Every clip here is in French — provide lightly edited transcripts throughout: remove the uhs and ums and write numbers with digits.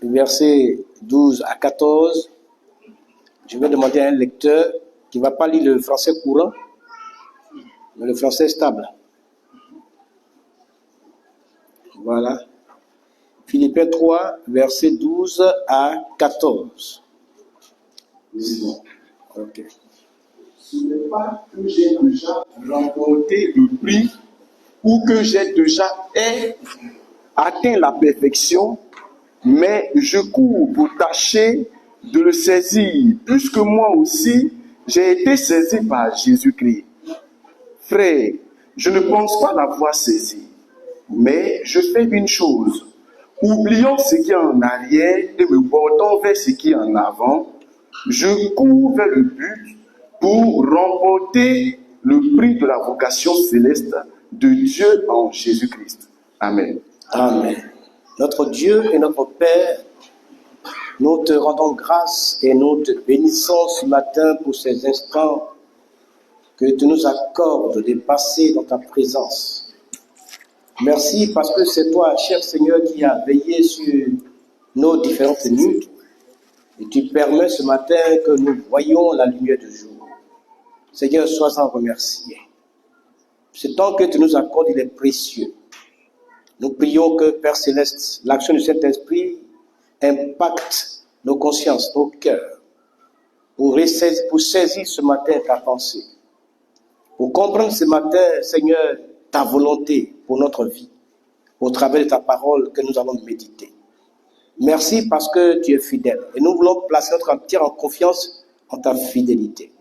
versets 12 à 14. Je vais demander à un lecteur qui ne va pas lire le français courant, mais le français stable. Voilà. Philippiens 3, versets 12 à 14. Ok. Ce n'est pas que j'ai déjà remporté le prix ou que j'ai déjà atteint la perfection, mais je cours pour tâcher de le saisir, puisque moi aussi j'ai été saisi par Jésus-Christ. Frère, je ne pense pas l'avoir saisi, mais je fais une chose. Oublions ce qui est en arrière et me portant vers ce qui est en avant, je cours vers le but pour remporter le prix de la vocation céleste de Dieu en Jésus-Christ. Amen. Amen. Notre Dieu et notre Père, nous te rendons grâce et nous te bénissons ce matin pour ces instants que tu nous accordes de passer dans ta présence. Merci parce que c'est toi, cher Seigneur, qui as veillé sur nos différentes nuits et tu permets ce matin que nous voyions la lumière du jour. Seigneur, sois-en remercié. Ce temps que tu nous accordes, il est précieux. Nous prions que, Père Céleste, l'action du Saint-Esprit impacte nos consciences, nos cœurs, pour saisir ce matin ta pensée, pour comprendre ce matin, Seigneur, ta volonté pour notre vie, au travers de ta parole que nous allons méditer. Merci parce que tu es fidèle et nous voulons placer notre entière en confiance en ta fidélité.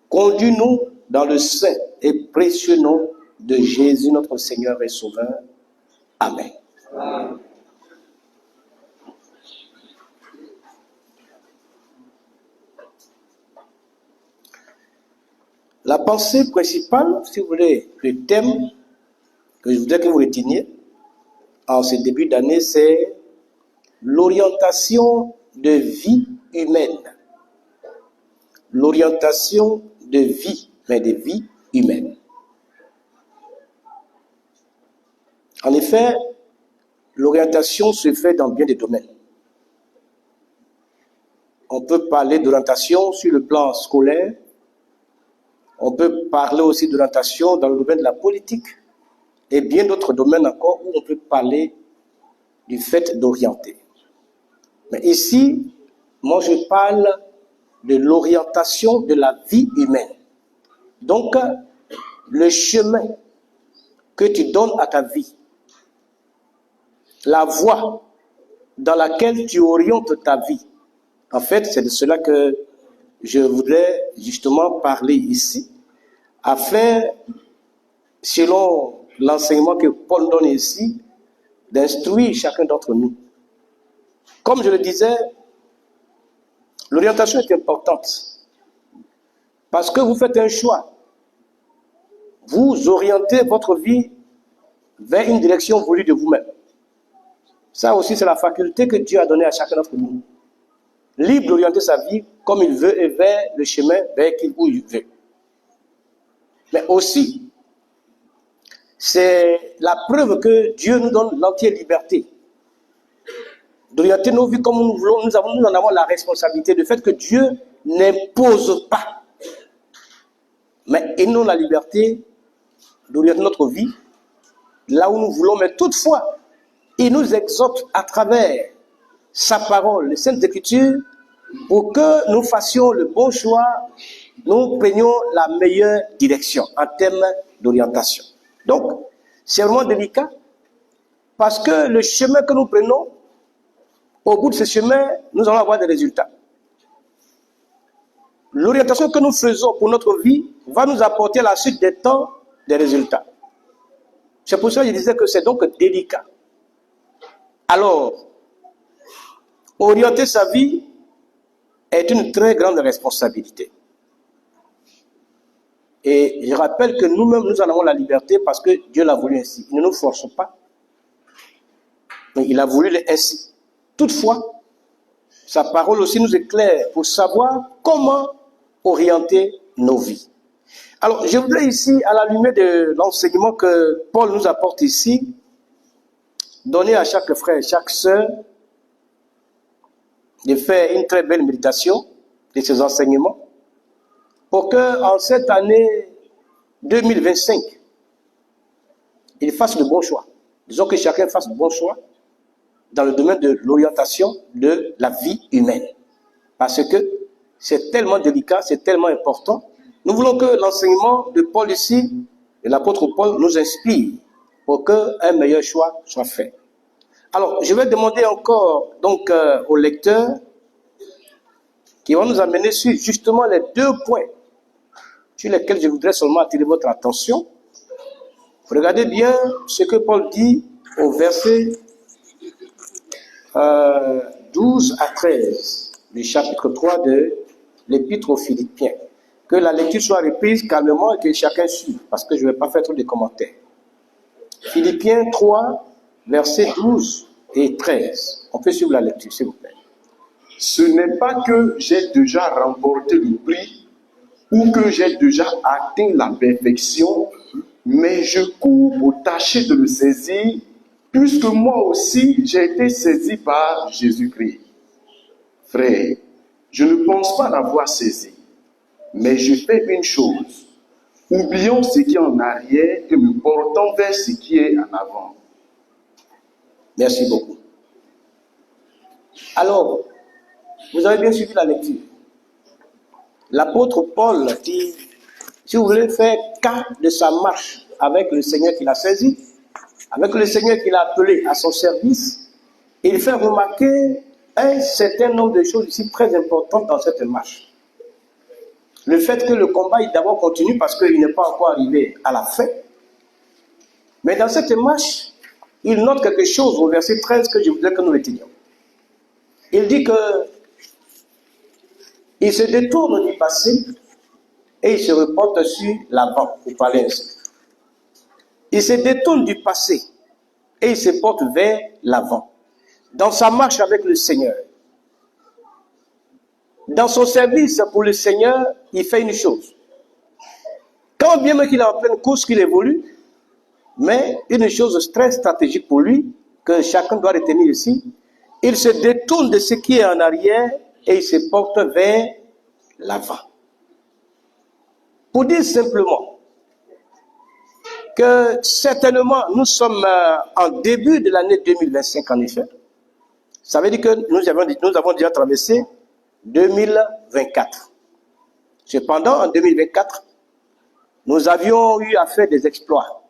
Conduis-nous dans le saint et précieux nom de Jésus, notre Seigneur et Sauveur. Amen. Amen. La pensée principale, si vous voulez, le thème que je voudrais que vous reteniez en ce début d'année, c'est l'orientation de vie humaine. L'orientation de vie, mais de vie humaine. En effet, l'orientation se fait dans bien des domaines. On peut parler d'orientation sur le plan scolaire. On peut parler aussi d'orientation dans le domaine de la politique et bien d'autres domaines encore où on peut parler du fait d'orienter. Mais ici, moi je parle de l'orientation de la vie humaine. Donc, le chemin que tu donnes à ta vie, la voie dans laquelle tu orientes ta vie. En fait, c'est de cela que je voudrais justement parler ici, afin, selon l'enseignement que Paul donne ici, d'instruire chacun d'entre nous. Comme je le disais, l'orientation est importante, parce que vous faites un choix. Vous orientez votre vie vers une direction voulue de vous-même. Ça aussi, c'est la faculté que Dieu a donnée à chacun d'entre nous. Libre d'orienter sa vie comme il veut et vers le chemin vers où il veut. Mais aussi, c'est la preuve que Dieu nous donne l'entière liberté d'orienter nos vies comme nous voulons. Nous en avons la responsabilité du fait que Dieu n'impose pas. Mais il nous donne la liberté d'orienter notre vie là où nous voulons. Mais toutefois, il nous exhorte à travers sa parole, les Saintes Écritures, pour que nous fassions le bon choix, nous prenions la meilleure direction en termes d'orientation. Donc, c'est vraiment délicat, parce que le chemin que nous prenons, au bout de ce chemin, nous allons avoir des résultats. L'orientation que nous faisons pour notre vie va nous apporter à la suite des temps des résultats. C'est pour ça que je disais que c'est donc délicat. Alors, orienter sa vie est une très grande responsabilité. Et je rappelle que nous-mêmes, nous en avons la liberté parce que Dieu l'a voulu ainsi. Il ne nous force pas, mais il a voulu ainsi. Toutefois, sa parole aussi nous éclaire pour savoir comment orienter nos vies. Alors, je voudrais ici, à la lumière de l'enseignement que Paul nous apporte ici, donner à chaque frère et chaque sœur de faire une très belle méditation de ces enseignements pour qu'en cette année 2025, il fasse le bon choix. Disons que chacun fasse le bon choix dans le domaine de l'orientation de la vie humaine. Parce que c'est tellement délicat, c'est tellement important. Nous voulons que l'enseignement de Paul ici, de l'apôtre Paul, nous inspire pour qu'un meilleur choix soit fait. Alors, je vais demander encore donc aux lecteurs qui vont nous amener sur justement les 2 points sur lesquels je voudrais seulement attirer votre attention. Regardez bien ce que Paul dit au verset 12 à 13 du chapitre 3 de l'Épître aux Philippiens. Que la lecture soit reprise calmement et que chacun suive, parce que je ne vais pas faire trop de commentaires. Philippiens 3, versets 12 et 13. On peut suivre la lecture, s'il vous plaît. Ce n'est pas que j'ai déjà remporté le prix ou que j'ai déjà atteint la perfection, mais je cours pour tâcher de le saisir, puisque moi aussi j'ai été saisi par Jésus-Christ. Frère, je ne pense pas l'avoir saisi, mais je fais une chose. Oublions ce qui est en arrière et me portons vers ce qui est en avant. Merci beaucoup. Alors, vous avez bien suivi la lecture. L'apôtre Paul dit, si vous voulez faire cas de sa marche avec le Seigneur qu'il a saisi, avec le Seigneur qu'il a appelé à son service, il fait remarquer un certain nombre de choses ici très importantes dans cette marche. Le fait que le combat est d'abord continue parce qu'il n'est pas encore arrivé à la fin. Mais dans cette marche, il note quelque chose au verset 13 que je voudrais que nous retenions. Il dit que il se détourne du passé et il se reporte sur l'avant, pour parler ainsi. Il se détourne du passé et il se porte vers l'avant. Dans sa marche avec le Seigneur, dans son service pour le Seigneur, il fait une chose. Quand bien même qu'il est en pleine course, qu'il évolue, mais une chose très stratégique pour lui, que chacun doit retenir ici, il se détourne de ce qui est en arrière et il se porte vers l'avant. Pour dire simplement que certainement nous sommes en début de l'année 2025 en effet. Ça veut dire que nous avons déjà traversé 2024. Cependant, en 2024, nous avions eu à faire des exploits.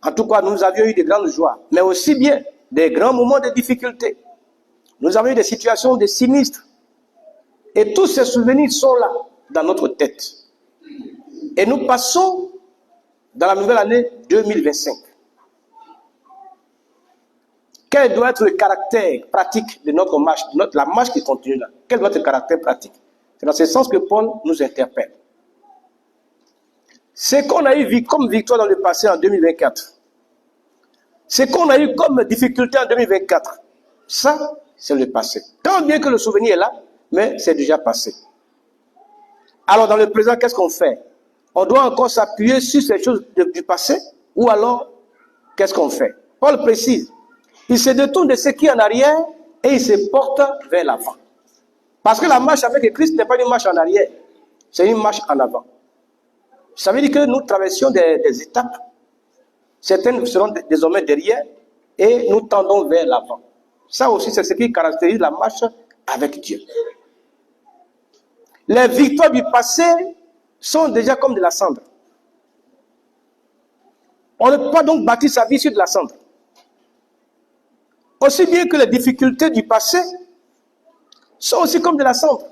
En tout cas, nous avions eu de grandes joies, mais aussi bien des grands moments de difficulté. Nous avons eu des situations de sinistres. Et tous ces souvenirs sont là, dans notre tête. Et nous passons dans la nouvelle année 2025. Quel doit être le caractère pratique de notre marche, la marche qui continue là? Quel doit être le caractère pratique? C'est dans ce sens que Paul nous interpelle. Ce qu'on a eu comme victoire dans le passé en 2024, ce qu'on a eu comme difficulté en 2024, ça, c'est le passé. Tant bien que le souvenir est là, mais c'est déjà passé. Alors dans le présent, qu'est-ce qu'on fait? On doit encore s'appuyer sur ces choses du passé, ou alors, qu'est-ce qu'on fait? Paul précise, il se détourne de ce qui est en arrière et il se porte vers l'avant. Parce que la marche avec Christ n'est pas une marche en arrière, c'est une marche en avant. Ça veut dire que nous traversions des étapes, certaines seront désormais derrière, et nous tendons vers l'avant. Ça aussi, c'est ce qui caractérise la marche avec Dieu. Les victoires du passé sont déjà comme de la cendre. On ne peut pas donc bâtir sa vie sur de la cendre. Aussi bien que les difficultés du passé sont aussi comme de la cendre.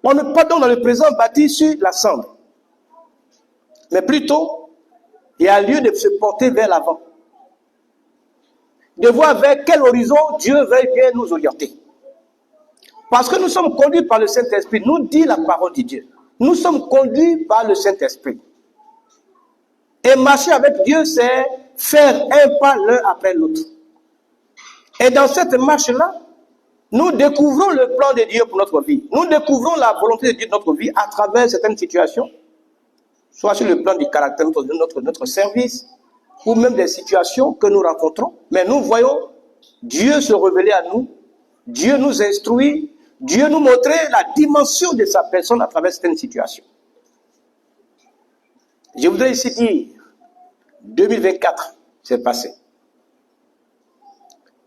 On ne peut pas donc dans le présent bâtir sur la cendre. Mais plutôt, il y a lieu de se porter vers l'avant. De voir vers quel horizon Dieu veut bien nous orienter. Parce que nous sommes conduits par le Saint-Esprit, nous dit la parole de Dieu. Nous sommes conduits par le Saint-Esprit. Et marcher avec Dieu, c'est faire un pas l'un après l'autre. Et dans cette marche-là, nous découvrons le plan de Dieu pour notre vie. Nous découvrons la volonté de Dieu de notre vie à travers certaines situations, soit sur le plan du caractère de notre service, ou même des situations que nous rencontrons. Mais nous voyons Dieu se révéler à nous Dieu nous instruit, Dieu nous montrait la dimension de sa personne à travers certaines situations. Je voudrais ici dire, 2024, c'est passé.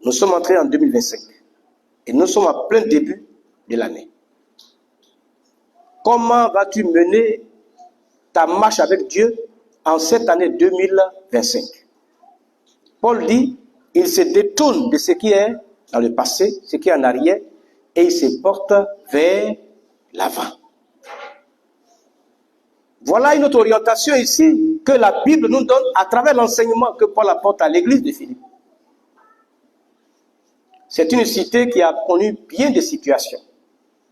Nous sommes entrés en 2025 et nous sommes en plein début de l'année. Comment vas-tu mener ta marche avec Dieu en cette année 2025? Paul dit, il se détourne de ce qui est dans le passé, ce qui est en arrière, et il se porte vers l'avant. Voilà une autre orientation ici que la Bible nous donne à travers l'enseignement que Paul apporte à l'église de Philippe. C'est une cité qui a connu bien des situations.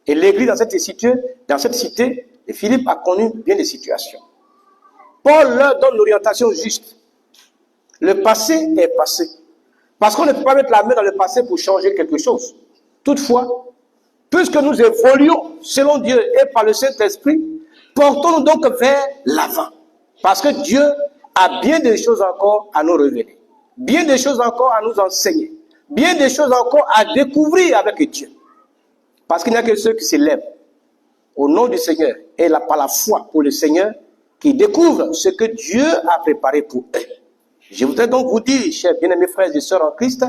Et l'église dans cette cité de Philippe a connu bien des situations. Paul leur donne l'orientation juste. Le passé est passé. Parce qu'on ne peut pas mettre la main dans le passé pour changer quelque chose. Toutefois, puisque nous évoluons selon Dieu et par le Saint-Esprit, portons-nous donc vers l'avant. Parce que Dieu a bien des choses encore à nous révéler. Bien des choses encore à nous enseigner. Bien des choses encore à découvrir avec Dieu. Parce qu'il n'y a que ceux qui s'élèvent au nom du Seigneur et par la foi pour le Seigneur qui découvrent ce que Dieu a préparé pour eux. Je voudrais donc vous dire, chers bien-aimés frères et sœurs en Christ,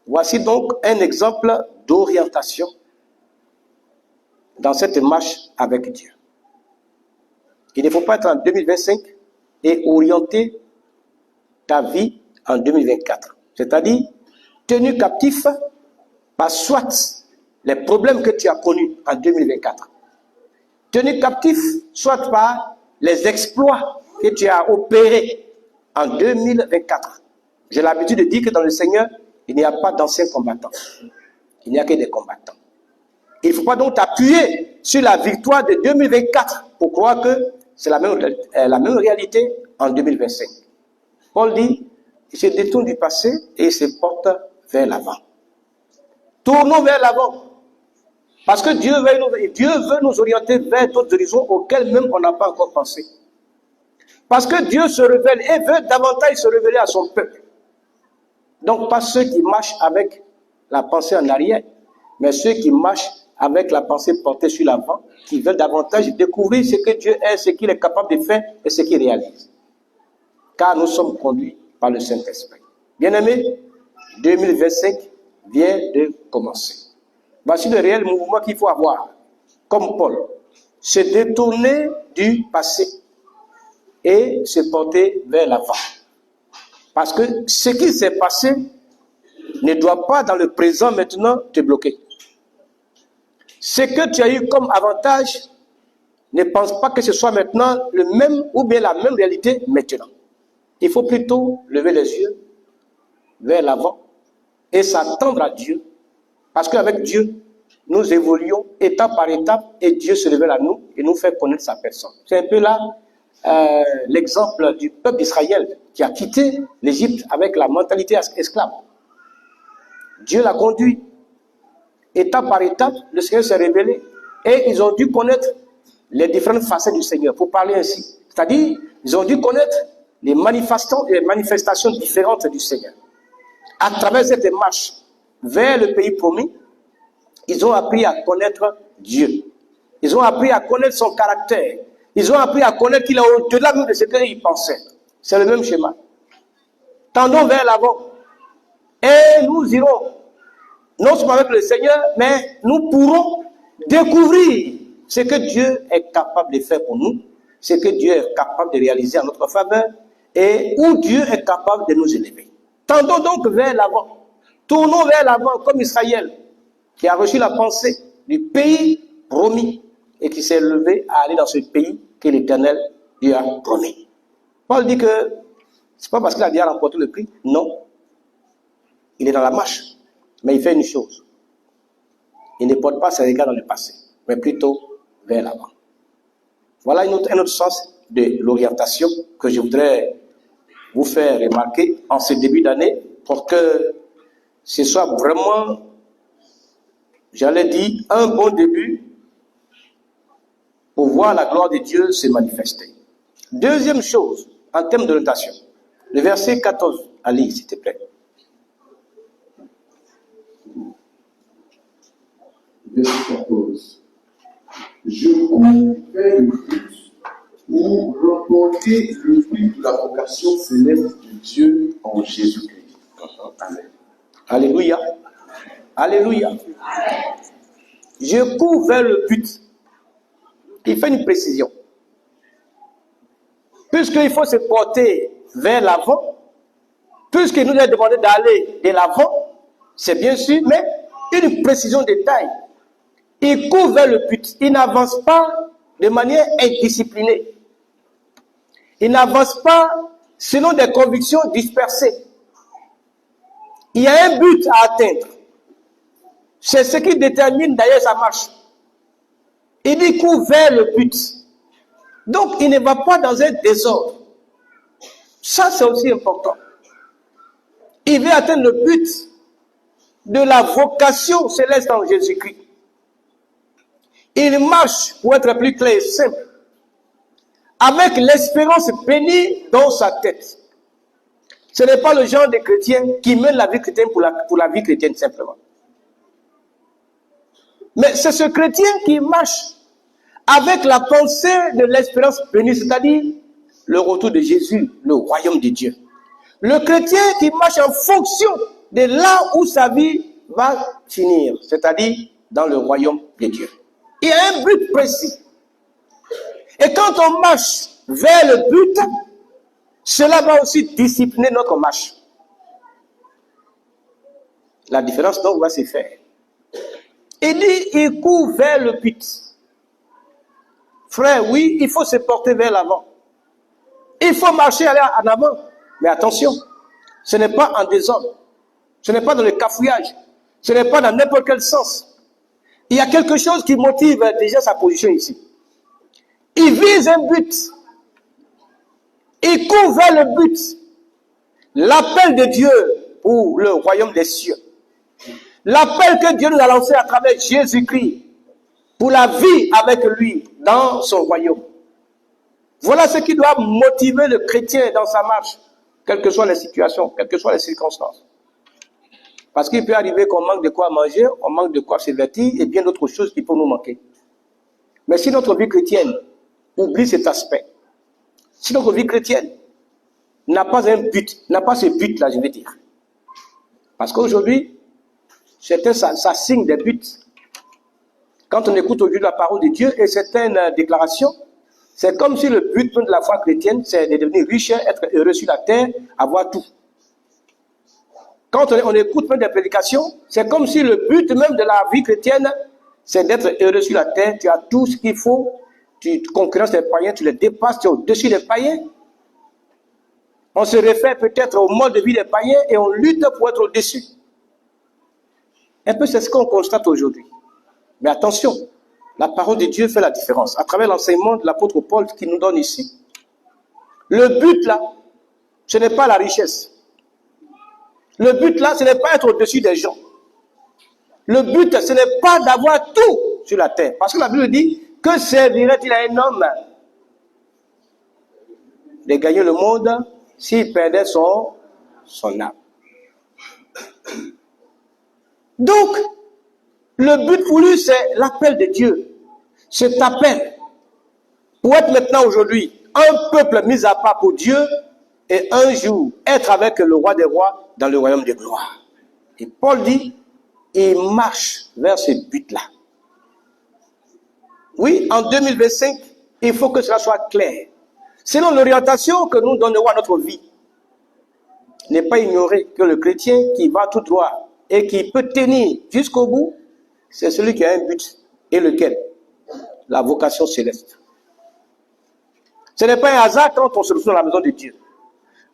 voici donc un exemple d'orientation dans cette marche avec Dieu. Il ne faut pas être en 2025 et orienter ta vie en 2024. C'est-à-dire, tenu captif par soit les problèmes que tu as connus en 2024. Tenu captif soit par les exploits que tu as opérés en 2024. J'ai l'habitude de dire que dans le Seigneur, il n'y a pas d'anciens combattants. Il n'y a que des combattants. Il ne faut pas donc t'appuyer sur la victoire de 2024 pour croire que c'est la même réalité en 2025. Paul dit, il se détourne du passé et il se porte vers l'avant. Tournons vers l'avant. Parce que Dieu veut nous orienter vers d'autres horizons auxquels même on n'a pas encore pensé. Parce que Dieu se révèle et veut davantage se révéler à son peuple. Donc pas ceux qui marchent avec la pensée en arrière, mais ceux qui marchent avec la pensée portée sur l'avant, qui veulent davantage découvrir ce que Dieu est, ce qu'il est capable de faire et ce qu'il réalise. Car nous sommes conduits par le Saint-Esprit. Bien-aimés, 2025 vient de commencer. Voici le réel mouvement qu'il faut avoir, comme Paul. Se détourner du passé et se porter vers l'avant. Parce que ce qui s'est passé ne doit pas dans le présent maintenant te bloquer. Ce que tu as eu comme avantage, ne pense pas que ce soit maintenant le même ou bien la même réalité maintenant. Il faut plutôt lever les yeux vers l'avant et s'attendre à Dieu. Parce qu'avec Dieu, nous évoluons étape par étape et Dieu se révèle à nous et nous fait connaître sa personne. C'est un peu là l'exemple du peuple d'Israël qui a quitté l'Égypte avec la mentalité esclave. Dieu l'a conduit étape par étape, le Seigneur s'est révélé et ils ont dû connaître les différentes facettes du Seigneur, pour parler ainsi. C'est-à-dire, ils ont dû connaître les manifestations différentes du Seigneur. À travers cette marche vers le pays promis, ils ont appris à connaître Dieu. Ils ont appris à connaître son caractère. Ils ont appris à connaître qu'il est au-delà de ce qu'ils pensaient. C'est le même schéma. Tendons vers l'avant. Et nous irons, non seulement avec le Seigneur, mais nous pourrons découvrir ce que Dieu est capable de faire pour nous, ce que Dieu est capable de réaliser en notre faveur, et où Dieu est capable de nous élever. Tendons donc vers l'avant. Tournons vers l'avant comme Israël, qui a reçu la pensée du pays promis et qui s'est levé à aller dans ce pays que l'Éternel lui a promis. Paul dit que c'est pas parce qu'il a déjà remporté le prix, non. Il est dans la marche, mais il fait une chose. Il ne porte pas ses regards dans le passé, mais plutôt vers l'avant. Voilà un autre sens de l'orientation que je voudrais vous faire remarquer en ce début d'année pour que ce soit vraiment, j'allais dire, un bon début pour voir la gloire de Dieu se manifester. Deuxième chose, en termes d'orientation, le verset 14, à lire, s'il te plaît. verset 14. Je cours vers le but pour remporter le prix de la vocation céleste de Dieu en Jésus-Christ. Amen. Alléluia. Alléluia. Je cours vers le but. Il fait une précision. Puisqu'il faut se porter vers l'avant, puisqu'il nous est demandé d'aller de l'avant, c'est bien sûr, mais une précision de taille. Il court vers le but. Il n'avance pas de manière indisciplinée. Il n'avance pas selon des convictions dispersées. Il y a un but à atteindre. C'est ce qui détermine d'ailleurs sa marche. Il dit court vers le but. Donc il ne va pas dans un désordre. Ça c'est aussi important. Il veut atteindre le but de la vocation céleste en Jésus-Christ. Il marche, pour être plus clair et simple, avec l'espérance bénie dans sa tête. Ce n'est pas le genre de chrétien qui mène la vie chrétienne pour la vie chrétienne simplement. Mais c'est ce chrétien qui marche avec la pensée de l'espérance bénie, c'est-à-dire le retour de Jésus, le royaume de Dieu. Le chrétien qui marche en fonction de là où sa vie va finir, c'est-à-dire dans le royaume de Dieu. Il y a un but précis. Et quand on marche vers le but, cela va aussi discipliner notre marche. La différence donc va se faire. Il dit, il court vers le but. Frère, oui, il faut se porter vers l'avant. Il faut marcher aller en avant. Mais attention, ce n'est pas en désordre. Ce n'est pas dans le cafouillage. Ce n'est pas dans n'importe quel sens. Il y a quelque chose qui motive déjà sa position ici. Il vise un but. Il court vers le but. L'appel de Dieu pour le royaume des cieux. L'appel que Dieu nous a lancé à travers Jésus-Christ pour la vie avec lui dans son royaume. Voilà ce qui doit motiver le chrétien dans sa marche, quelles que soient les situations, quelles que soient les circonstances. Parce qu'il peut arriver qu'on manque de quoi manger, on manque de quoi se vêtir et bien d'autres choses qui peuvent nous manquer. Mais si notre vie chrétienne oublie cet aspect, si notre vie chrétienne n'a pas un but, n'a pas ce but-là, je vais dire. Parce qu'aujourd'hui, certains s'assignent des buts. Quand on écoute aujourd'hui la parole de Dieu et certaines déclarations, c'est comme si le but de la foi chrétienne, c'est de devenir riche, être heureux sur la terre, avoir tout. Quand on écoute même des prédications, c'est comme si le but même de la vie chrétienne, c'est d'être heureux sur la terre, tu as tout ce qu'il faut, tu concurrences les païens, tu les dépasses, tu es au-dessus des païens. On se réfère peut-être au mode de vie des païens et on lutte pour être au-dessus. Un peu c'est ce qu'on constate aujourd'hui. Mais attention, la parole de Dieu fait la différence. À travers l'enseignement de l'apôtre Paul qui nous donne ici. Le but là, ce n'est pas la richesse. Le but là, ce n'est pas être au-dessus des gens. Le but, ce n'est pas d'avoir tout sur la terre. Parce que la Bible dit, que servirait-il à un homme de gagner le monde s'il perdait son âme? Donc, le but pour lui, c'est l'appel de Dieu. Cet appel pour être maintenant aujourd'hui un peuple mis à part pour Dieu et un jour être avec le roi des rois dans le royaume de gloire. Et Paul dit, il marche vers ce but-là. Oui, en 2025, il faut que cela soit clair. Selon l'orientation que nous donnerons à notre vie, n'est pas ignorer que le chrétien qui va tout droit et qui peut tenir jusqu'au bout, c'est celui qui a un but. Et lequel? La vocation céleste. Ce n'est pas un hasard quand on se retrouve dans la maison de Dieu.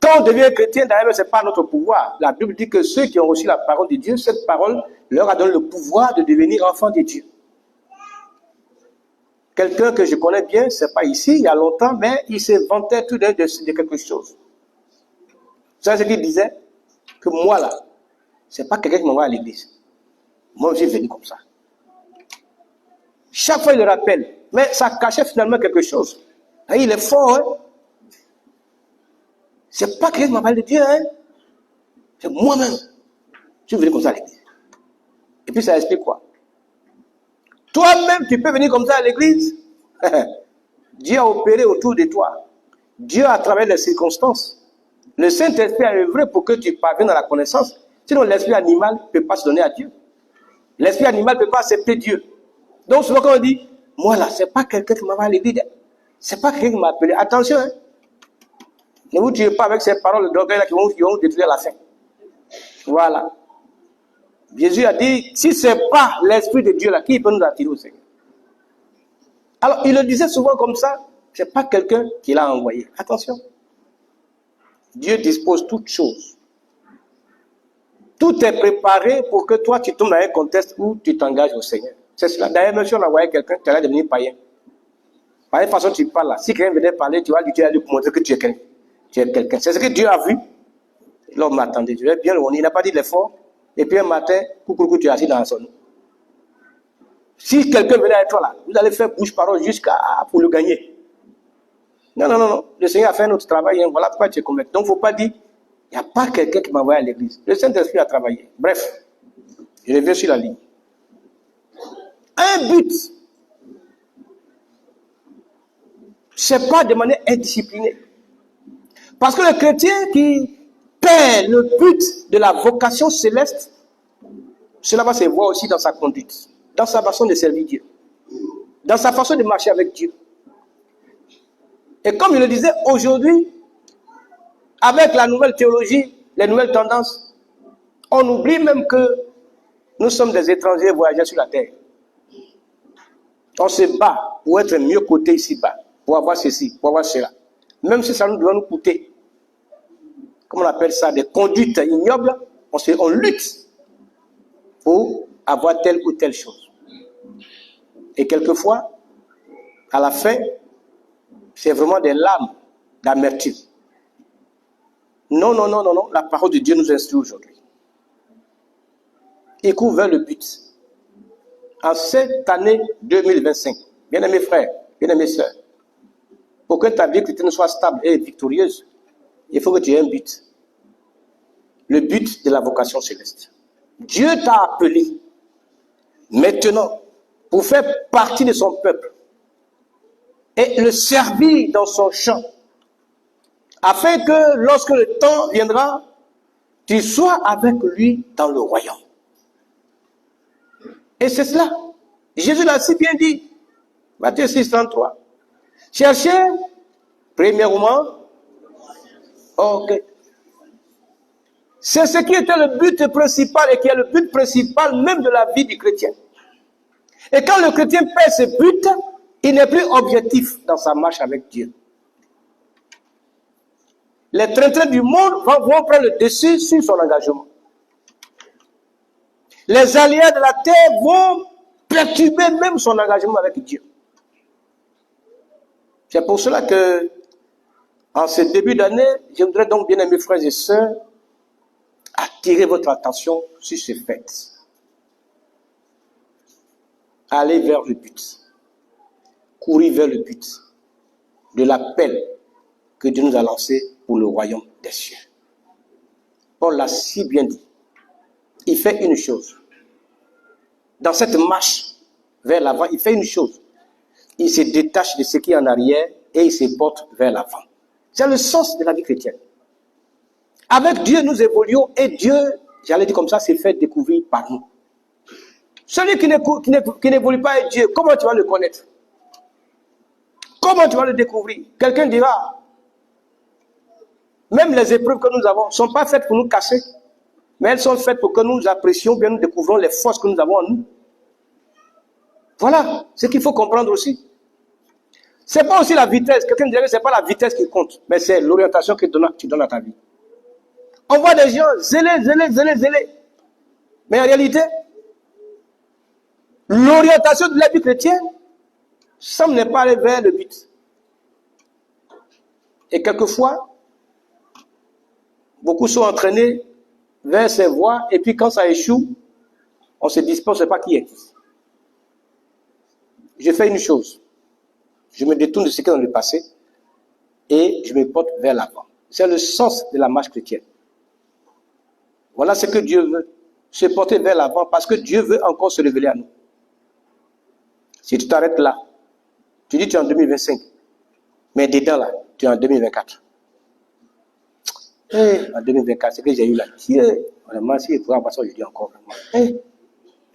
Quand on devient chrétien, d'ailleurs, ce n'est pas notre pouvoir. La Bible dit que ceux qui ont reçu la parole de Dieu, cette parole leur a donné le pouvoir de devenir enfants de Dieu. Quelqu'un que je connais bien, ce n'est pas ici, il y a longtemps, mais il se vantait tout d'un de quelque chose. Vous savez ce qu'il disait? Que moi là, ce n'est pas quelqu'un qui m'envoie à l'église. Moi, je suis venu comme ça. Chaque fois, il le rappelle. Mais ça cachait finalement quelque chose. Et il est fort, hein? C'est pas quelqu'un qui m'a parlé de Dieu, hein? C'est moi-même. Je suis venu comme ça à l'église. Et puis ça explique quoi? Toi-même, tu peux venir comme ça à l'église. Dieu a opéré autour de toi. Dieu a travaillé les circonstances. Le Saint-Esprit a œuvré pour que tu parviennes à la connaissance. Sinon, l'esprit animal ne peut pas se donner à Dieu. L'esprit animal ne peut pas accepter Dieu. Donc, souvent, quand on dit, moi là, ce n'est pas quelqu'un qui m'a à l'église. Ce n'est pas quelqu'un qui m'a appelé. Attention, hein. Ne vous tuez pas avec ces paroles d'orgueil qui vont détruire la fin. Voilà. Jésus a dit, si ce n'est pas l'Esprit de Dieu là, qui peut nous attirer au Seigneur? Alors, il le disait souvent comme ça, ce n'est pas quelqu'un qui l'a envoyé. Attention. Dieu dispose toutes choses. Tout est préparé pour que toi, tu tombes dans un contexte où tu t'engages au Seigneur. C'est cela. D'ailleurs, même si on envoyait quelqu'un, tu allais devenir païen. Par la façon tu parles là, si quelqu'un venait parler, tu vas lui montrer que tu es quelqu'un. C'est ce que Dieu a vu. L'homme m'attendait. Je vais bien, il n'a pas dit l'effort. Et puis un matin, coucou, tu es assis dans la sonne. Si quelqu'un venait avec toi là, vous allez faire bouche-parole jusqu'à pour le gagner. Non. Le Seigneur a fait notre travail. Hein. Voilà pourquoi tu es convaincu. Donc, il ne faut pas dire, il n'y a pas quelqu'un qui m'a envoyé à l'église. Le Saint-Esprit a travaillé. Bref, je reviens sur la ligne. Un but, ce n'est pas de manière indisciplinée. Parce que le chrétien qui perd le but de la vocation céleste, cela va se voir aussi dans sa conduite, dans sa façon de servir Dieu, dans sa façon de marcher avec Dieu. Et comme je le disais, aujourd'hui, avec la nouvelle théologie, les nouvelles tendances, on oublie même que nous sommes des étrangers voyageurs sur la terre. On se bat pour être mieux coté ici-bas, pour avoir ceci, pour avoir cela. Même si ça doit nous coûter, comment on appelle ça, des conduites ignobles, on lutte pour avoir telle ou telle chose. Et quelquefois, à la fin, c'est vraiment des larmes d'amertume. Non, la parole de Dieu nous instruit aujourd'hui. Il court vers le but. En cette année 2025, bien-aimés frères, bien-aimés sœurs, pour que ta vie chrétienne soit stable et victorieuse, il faut que tu aies un but. Le but de la vocation céleste. Dieu t'a appelé maintenant pour faire partie de son peuple et le servir dans son champ, afin que lorsque le temps viendra, tu sois avec lui dans le royaume. Et c'est cela. Jésus l'a si bien dit. Matthieu 6, 33. Cherchez, premièrement, ok. C'est ce qui était le but principal et qui est le but principal même de la vie du chrétien. Et quand le chrétien perd ce but, il n'est plus objectif dans sa marche avec Dieu. Les trains du monde vont prendre le dessus sur son engagement. Les aléas de la terre vont perturber même son engagement avec Dieu. C'est pour cela que, en ce début d'année, je voudrais donc, bien aimés frères et sœurs, attirer votre attention sur ce fait. Allez vers le but. Courir vers le but de l'appel que Dieu nous a lancé pour le royaume des cieux. Paul l'a si bien dit. Il fait une chose. Dans cette marche vers l'avant, il fait une chose. Il se détache de ce qui est en arrière et il se porte vers l'avant. C'est le sens de la vie chrétienne. Avec Dieu, nous évoluons et Dieu, j'allais dire comme ça, s'est fait découvrir par nous. Celui qui n'évolue pas avec Dieu, comment tu vas le connaître? Comment tu vas le découvrir? Quelqu'un dira, même les épreuves que nous avons ne sont pas faites pour nous casser, mais elles sont faites pour que nous apprécions, bien nous découvrons les forces que nous avons en nous. Voilà ce qu'il faut comprendre aussi. Ce n'est pas aussi la vitesse. Quelqu'un dirait que ce n'est pas la vitesse qui compte, mais c'est l'orientation que tu donnes à ta vie. On voit des gens zélés. Mais en réalité, l'orientation de la vie chrétienne semble ne pas aller vers le but. Et quelquefois, beaucoup sont entraînés vers ces voies, et puis quand ça échoue, on se dispose, on ne sait pas qui est qui. Je fais une chose. Je me détourne de ce qui est dans le passé et je me porte vers l'avant. C'est le sens de la marche chrétienne. Voilà ce que Dieu veut. Se porter vers l'avant parce que Dieu veut encore se révéler à nous. Si tu t'arrêtes là, tu dis tu es en 2025, mais dedans là, tu es en 2024. En 2024, c'est que j'ai eu là. Vraiment, si il faut avoir ça, je dis encore vraiment.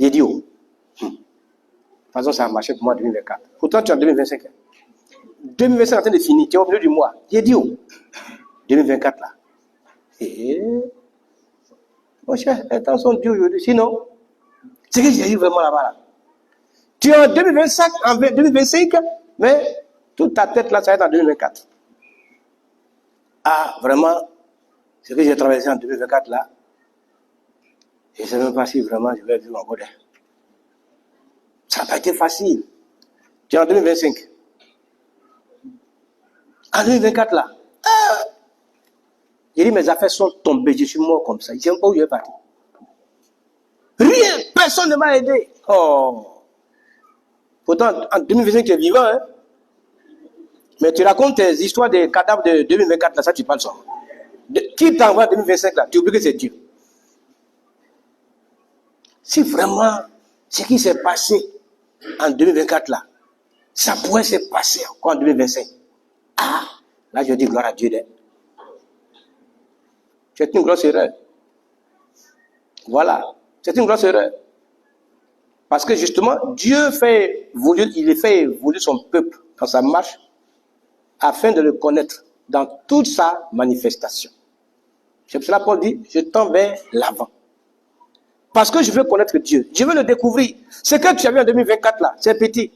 J'ai dit, oh. De toute façon, ça a marché pour moi en 2024. Pourtant, tu es en 2025. 2025 est en train de finir, tu es au milieu du mois. J'ai dit, oh. 2024 là. Mon cher, attention Dieu aujourd'hui. Sinon, c'est que j'ai eu vraiment là-bas là. Tu es en 2025, mais toute ta tête là, ça va être en 2024. Ah, vraiment, ce que j'ai traversé en 2024 là, je ne sais même pas si vraiment je vais vivre encore. Ça n'a pas été facile. Tu es en 2025. En 2024 là, j'ai dit mes affaires sont tombées, je suis mort comme ça. Je ne sais même pas où je vais partir. Rien, personne ne m'a aidé. Oh. Pourtant, en 2025, tu es vivant, hein. Mais tu racontes tes histoires des cadavres de 2024, là, ça tu parles ça. Qui t'envoie en 2025 là? Tu oublies que c'est Dieu. Si vraiment ce qui s'est passé en 2024 là, ça pourrait se passer encore en 2025. Ah, là je dis gloire à Dieu. C'est une grosse erreur. Voilà, c'est une grosse erreur. Parce que justement, Dieu fait évoluer son peuple dans sa marche afin de le connaître dans toute sa manifestation. C'est pour cela Paul dit, je tends vers l'avant. Parce que je veux connaître Dieu. Je veux le découvrir. Ce que tu as vu en 2024 là, c'est petit.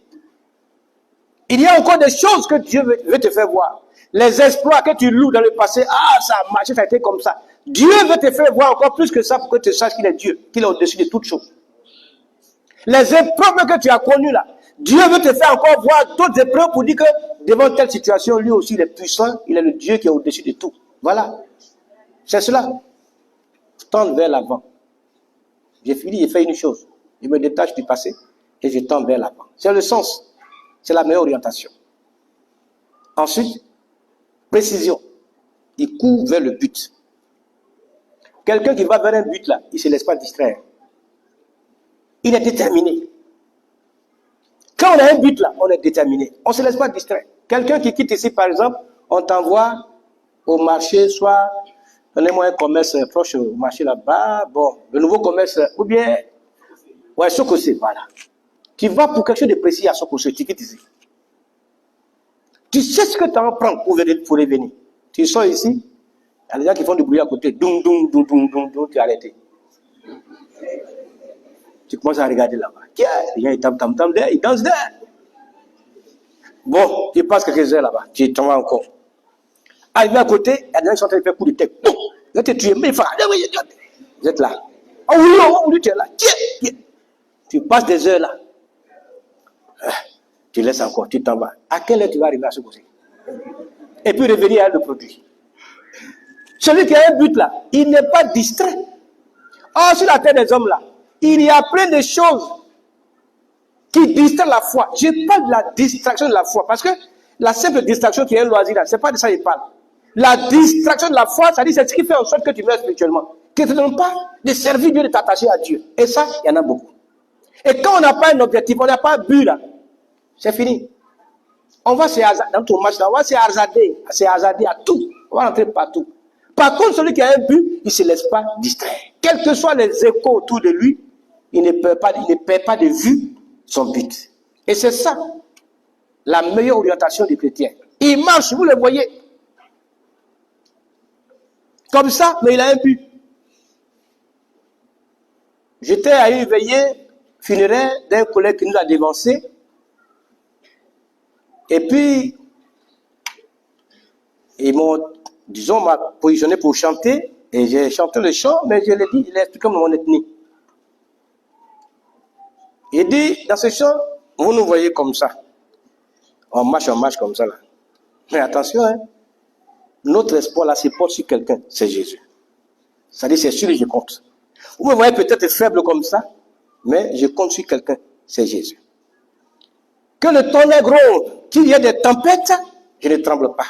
Il y a encore des choses que Dieu veut te faire voir. Les exploits que tu loues dans le passé, ah, ça a marché, ça a été comme ça. Dieu veut te faire voir encore plus que ça pour que tu saches qu'il est Dieu, qu'il est au-dessus de toutes choses. Les épreuves que tu as connues là, Dieu veut te faire encore voir d'autres épreuves pour dire que devant telle situation, lui aussi il est puissant, il est le Dieu qui est au-dessus de tout. Voilà. C'est cela. Tendre vers l'avant. J'ai fini, j'ai fait une chose. Je me détache du passé et je tends vers l'avant. C'est le sens. C'est la meilleure orientation. Ensuite, précision. Il court vers le but. Quelqu'un qui va vers un but là, il ne se laisse pas distraire. Il est déterminé. Quand on a un but là, on est déterminé. On ne se laisse pas distraire. Quelqu'un qui quitte ici, par exemple, on t'envoie au marché, soit donnez-moi un commerce proche au marché là-bas, bon, le nouveau commerce, ou bien, ouais, Sokosé, voilà. Tu vas pour quelque chose de précis à Sokosé, tu quittes ici. Tu sais ce que tu en prends pour revenir. Tu sors ici, il y a des gens qui font du bruit à côté, doum, doum, doum, doum, doum, doum, tu es arrêté. Tu commences à regarder là-bas. Tiens, les gens, ils tam derrière, ils dansent derrière. Bon, tu passes quelques heures là-bas, tu t'en vas encore. Arrivé à côté, il y a des gens qui sont en train de faire coup de tête. Boum! Là, tu es tué, mais vous êtes là. Oh oui, tu es là. Tiens. Tu passes des heures là. Tu laisses encore, tu t'en vas. À quelle heure tu vas arriver à ce côté? Et puis revenir à le produit. Celui qui a un but là, il n'est pas distrait. Or, sur la terre des hommes là, il y a plein de choses qui distraient la foi. Je parle de la distraction de la foi. Parce que la simple distraction qui est un loisir là, c'est pas de ça qu'il parle. La distraction de la foi, ça dit c'est ce qui fait en sorte que tu meurs spirituellement. Que tu ne donnes pas de servir Dieu, de t'attacher à Dieu. Et ça, il y en a beaucoup. Et quand on n'a pas un objectif, on n'a pas un but là, c'est fini. On va se hasarder, dans ton match là, on va se hasarder à tout. On va rentrer partout. Par contre, celui qui a un but, il ne se laisse pas distraire. Quels que soient les échos autour de lui, il ne perd pas de vue son but. Et c'est ça, la meilleure orientation du chrétien. Il marche, vous le voyez. Comme ça, mais il a un but. J'étais à une veillée funéraire d'un collègue qui nous a dévancé. Et puis, ils m'ont, disons, m'a positionné pour chanter. Et j'ai chanté le chant, mais je l'ai dit, il a expliqué mon ethnie. Il dit, dans ce chant, vous nous voyez comme ça. On marche comme ça là. Mais attention, hein. Notre espoir là, c'est pas sur quelqu'un, c'est Jésus. Ça dit, c'est sur lui que je compte. Vous me voyez peut-être faible comme ça, mais je compte sur quelqu'un, c'est Jésus. Que le tonnerre gronde, qu'il y ait des tempêtes, je ne tremble pas.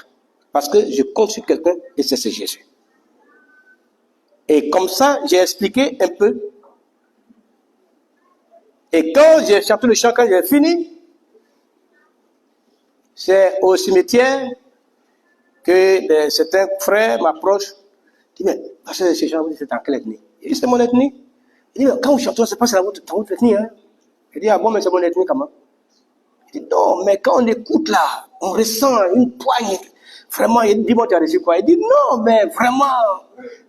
Parce que je compte sur quelqu'un et c'est Jésus. Et comme ça, j'ai expliqué un peu. Et quand j'ai chanté le chant, quand j'ai fini, C'est au cimetière que certains frères m'approchent. Ils disent, mais parce que ces gens, c'est en quelle ethnie? Il dit, c'est mon ethnie. Il dit, mais quand vous chantez, c'est pas c'est votre ethnie. Hein? Il dit, ah bon, mais c'est mon ethnie comment? Il dit, non, mais quand on écoute là, on ressent une poigne. Vraiment, il dit, moi, tu as reçu quoi? Il dit, non, mais vraiment,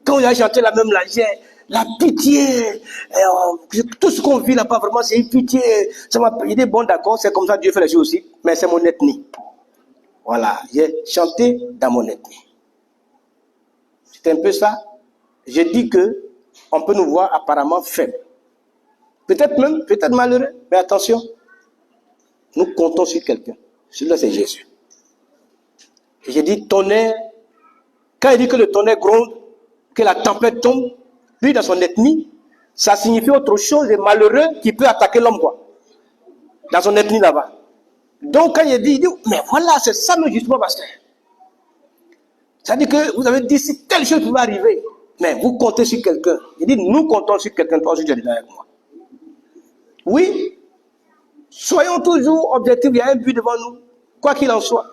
quand on a chanté la même légère, la pitié, tout ce qu'on vit là-bas, vraiment, c'est une pitié. Il dit, bon, d'accord, c'est comme ça, Dieu fait les choses aussi, mais c'est mon ethnie. Voilà, j'ai chanté dans mon ethnie. C'est un peu ça. J'ai dit que on peut nous voir apparemment faibles. Peut-être même, peut-être malheureux, mais attention, nous comptons sur quelqu'un. Celui-là, c'est Jésus. Et j'ai dit tonnerre. Quand il dit que le tonnerre gronde, que la tempête tombe, lui, dans son ethnie, ça signifie autre chose et malheureux qui peut attaquer l'homme, quoi. Dans son ethnie là-bas. Donc, quand il dit, mais voilà, c'est ça, mais justement, pasteur. Ça dit que vous avez dit si telle chose pouvait arriver, mais vous comptez sur quelqu'un. Il dit, nous comptons sur quelqu'un, toi aussi tu es là avec moi. Oui, soyons toujours objectifs, il y a un but devant nous. Quoi qu'il en soit,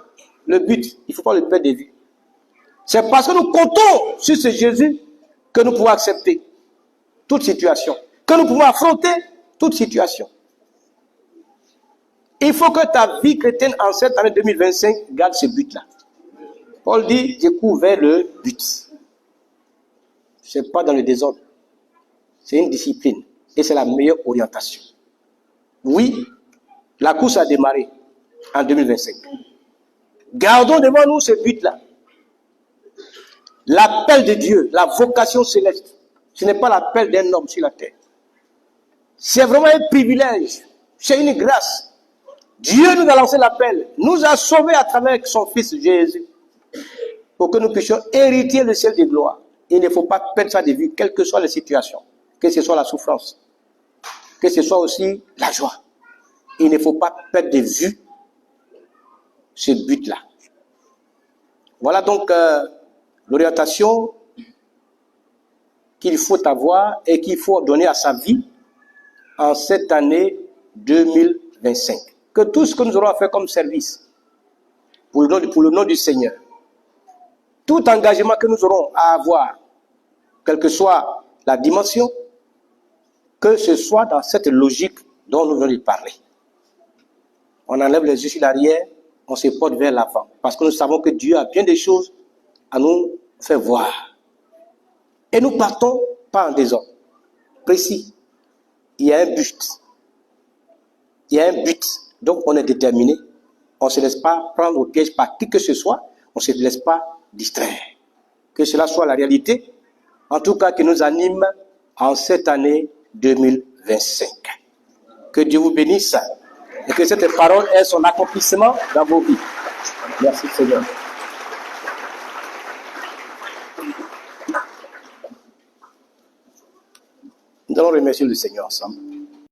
le but, il ne faut pas le perdre de vue. C'est parce que nous comptons sur ce Jésus que nous pouvons accepter toute situation, que nous pouvons affronter toute situation. Il faut que ta vie chrétienne en cette année 2025 garde ce but-là. Paul dit, je cours vers le but. Ce n'est pas dans le désordre. C'est une discipline. Et c'est la meilleure orientation. Oui, la course a démarré en 2025. Gardons devant nous ce but-là. L'appel de Dieu, la vocation céleste, ce n'est pas l'appel d'un homme sur la terre. C'est vraiment un privilège. C'est une grâce. Dieu nous a lancé l'appel, nous a sauvés à travers son Fils Jésus, pour que nous puissions hériter le ciel de gloire. Il ne faut pas perdre ça de vue, quelles que soient les situations, que ce soit la souffrance, que ce soit aussi la joie. Il ne faut pas perdre de vue ce but-là. Voilà donc l'orientation qu'il faut avoir et qu'il faut donner à sa vie en cette année 2025. Que tout ce que nous aurons à faire comme service pour le nom du Seigneur, tout engagement que nous aurons à avoir, quelle que soit la dimension, que ce soit dans cette logique dont nous venons de parler. On enlève les yeux sur l'arrière, on se porte vers l'avant, parce que nous savons que Dieu a bien des choses à nous faire voir. Et nous partons pas en désordre. Précis. Il y a un but. Il y a un but. Donc on est déterminé. On ne se laisse pas prendre au piège par qui que ce soit. On ne se laisse pas distraire. Que cela soit la réalité. En tout cas, qui nous anime en cette année 2025. Que Dieu vous bénisse. Et que cette parole ait son accomplissement dans vos vies. Merci Seigneur. Nous allons remercier le Seigneur ensemble.